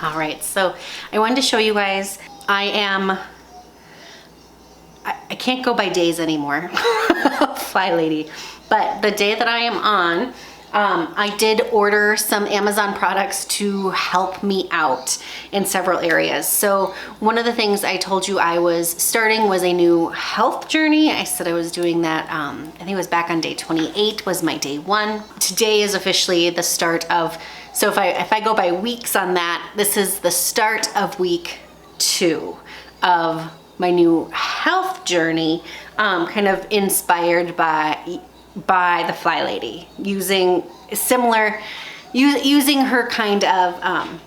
All right, so I wanted to show you guys, I can't go by days anymore, FlyLady, but the day that I am on, I did order some Amazon products to help me out in several areas. So one of the things I told you I was starting was a new health journey. I said I was doing that, I think it was back on day 28 was my day 1. Today is officially the start of, so if I go by weeks on that, this is the start of week 2 of my new health journey, kind of inspired by the FlyLady, using her kind of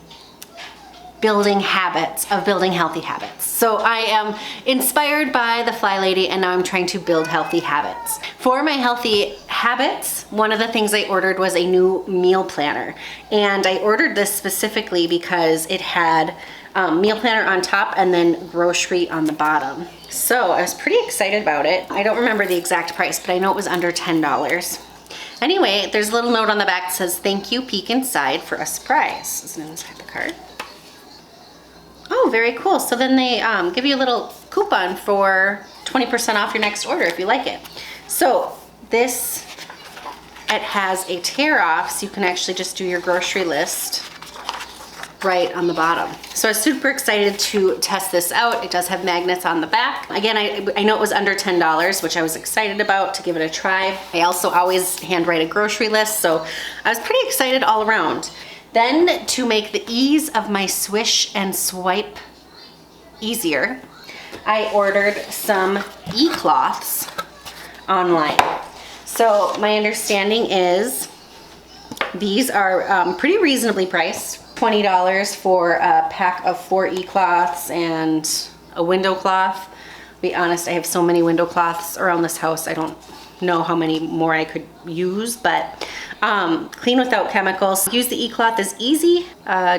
building healthy habits. So I am inspired by the FlyLady, and now I'm trying to build healthy habits. For my healthy habits, one of the things I ordered was a new meal planner, and I ordered this specifically because it had meal planner on top and then grocery on the bottom. So I was pretty excited about it. I don't remember the exact price, but I know it was under $10. Anyway, there's a little note on the back that says, "Thank you, peek inside for a surprise." This is inside the card. Oh, very cool. So then they give you a little coupon for 20% off your next order if you like it. So this, it has a tear off, so you can actually just do your grocery list right on the bottom. So I was super excited to test this out. It does have magnets on the back. Again, I know it was under $10, which I was excited about to give it a try. I also always handwrite a grocery list, so I was pretty excited all around. Then to make the ease of my swish and swipe easier, I ordered some e-cloths online. So my understanding is these are pretty reasonably priced. $20 for a pack of 4 e-cloths and a window cloth. To be honest, I have so many window cloths around this house, I don't know how many more I could use, but clean without chemicals. Use the e-cloth is easy.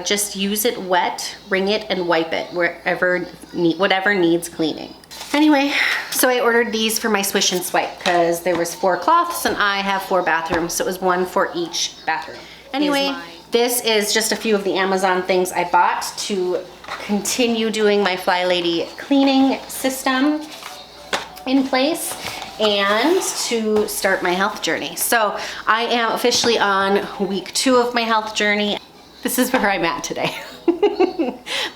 Just use it wet, wring it, and wipe it whatever needs cleaning. Anyway, so I ordered these for my swish and swipe because there was 4 cloths and I have 4 bathrooms, so it was 1 for each bathroom. Anyway, this is just a few of the Amazon things I bought to continue doing my FlyLady cleaning system in place and to start my health journey. So I am officially on week 2 of my health journey. This is where I'm at today.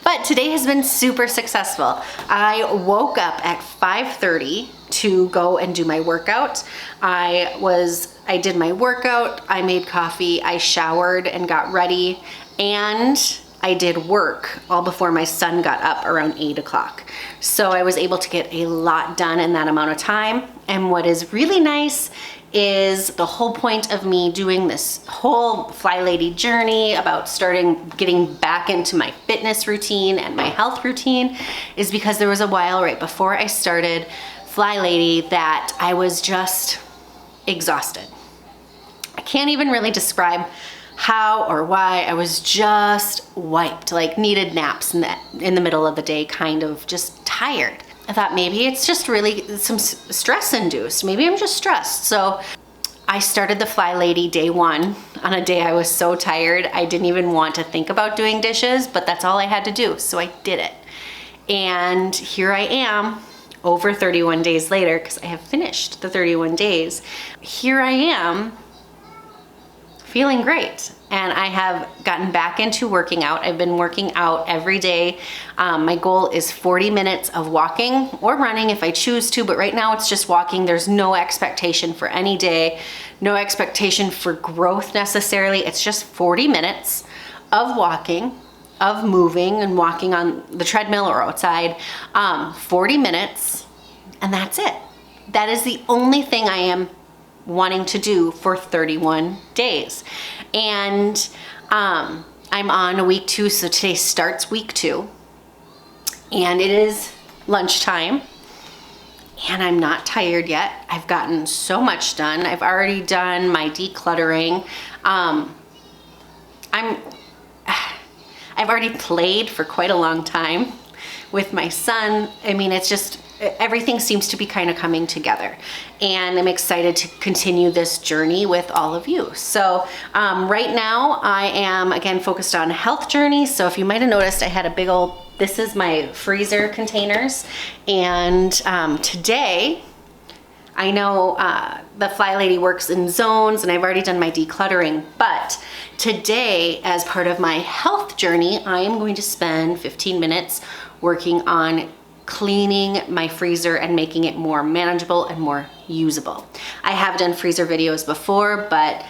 But today has been super successful. I woke up at 5:30 to go and do my workout. I did my workout, I made coffee, I showered and got ready, and I did work all before my son got up around 8 o'clock. So I was able to get a lot done in that amount of time. And what is really nice is the whole point of me doing this whole FlyLady journey about getting back into my fitness routine and my health routine is because there was a while right before I started FlyLady that I was just exhausted. I can't even really describe how or why. I was just wiped, like needed naps in the middle of the day, kind of just tired. I thought maybe it's just really some stress induced. Maybe I'm just stressed. So I started the FlyLady day 1 on a day I was so tired. I didn't even want to think about doing dishes, but that's all I had to do. So I did it. And here I am over 31 days later, because I have finished the 31 days. Here I am feeling great. And I have gotten back into working out. I've been working out every day. My goal is 40 minutes of walking or running if I choose to, but right now it's just walking. There's no expectation for any day, no expectation for growth necessarily. It's just 40 minutes of walking, of moving and walking on the treadmill or outside, 40 minutes, and that's it. That is the only thing I am wanting to do for 31 days. And I'm on week 2, so today starts week 2. And it is lunchtime. And I'm not tired yet. I've gotten so much done. I've already done my decluttering. I've already played for quite a long time with my son. I mean, it's just everything seems to be kind of coming together, and I'm excited to continue this journey with all of you. So right now I am again focused on health journey. So if you might have noticed, I had a big old, this is my freezer containers, and today, I know the FlyLady works in zones and I've already done my decluttering, but today, as part of my health journey, I am going to spend 15 minutes working on cleaning my freezer and making it more manageable and more usable. I have done freezer videos before, but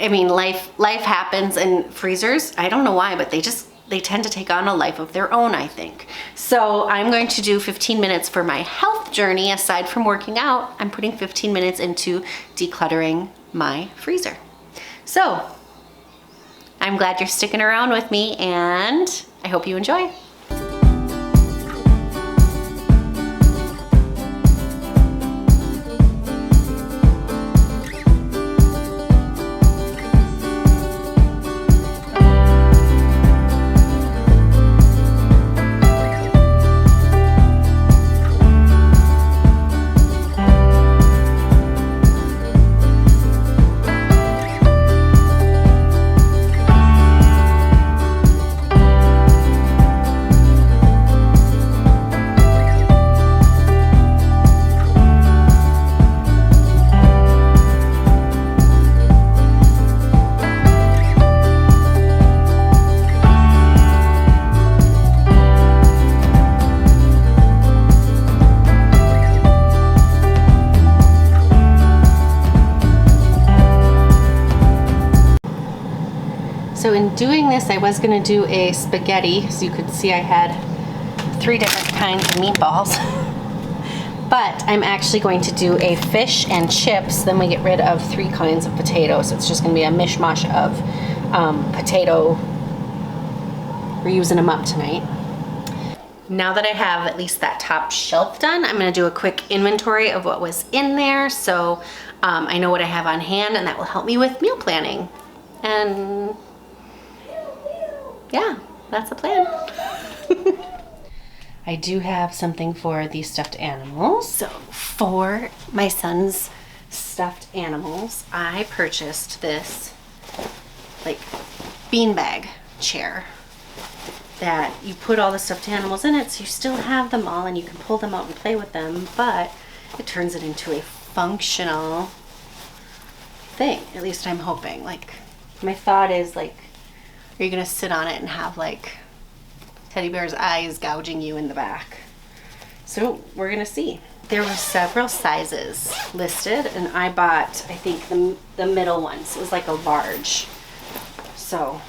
I mean, life happens, and freezers, I don't know why, but they tend to take on a life of their own, I think. So I'm going to do 15 minutes for my health journey. Aside from working out, I'm putting 15 minutes into decluttering my freezer. So I'm glad you're sticking around with me, and I hope you enjoy. So in doing this, I was gonna do a spaghetti. So you could see I had 3 different kinds of meatballs. But I'm actually going to do a fish and chips. Then we get rid of 3 kinds of potatoes. So it's just gonna be a mishmash of potato. We're using them up tonight. Now that I have at least that top shelf done, I'm gonna do a quick inventory of what was in there. So I know what I have on hand, and that will help me with meal planning. And yeah, that's the plan. I do have something for these stuffed animals. So for my son's stuffed animals, I purchased this like beanbag chair that you put all the stuffed animals in it, so you still have them all and you can pull them out and play with them, but it turns it into a functional thing. At least I'm hoping. Like, my thought is, like, are you gonna sit on it and have like teddy bear's eyes gouging you in the back? So we're gonna see. There were several sizes listed, and I bought, I think, the middle one. So it was like a large. So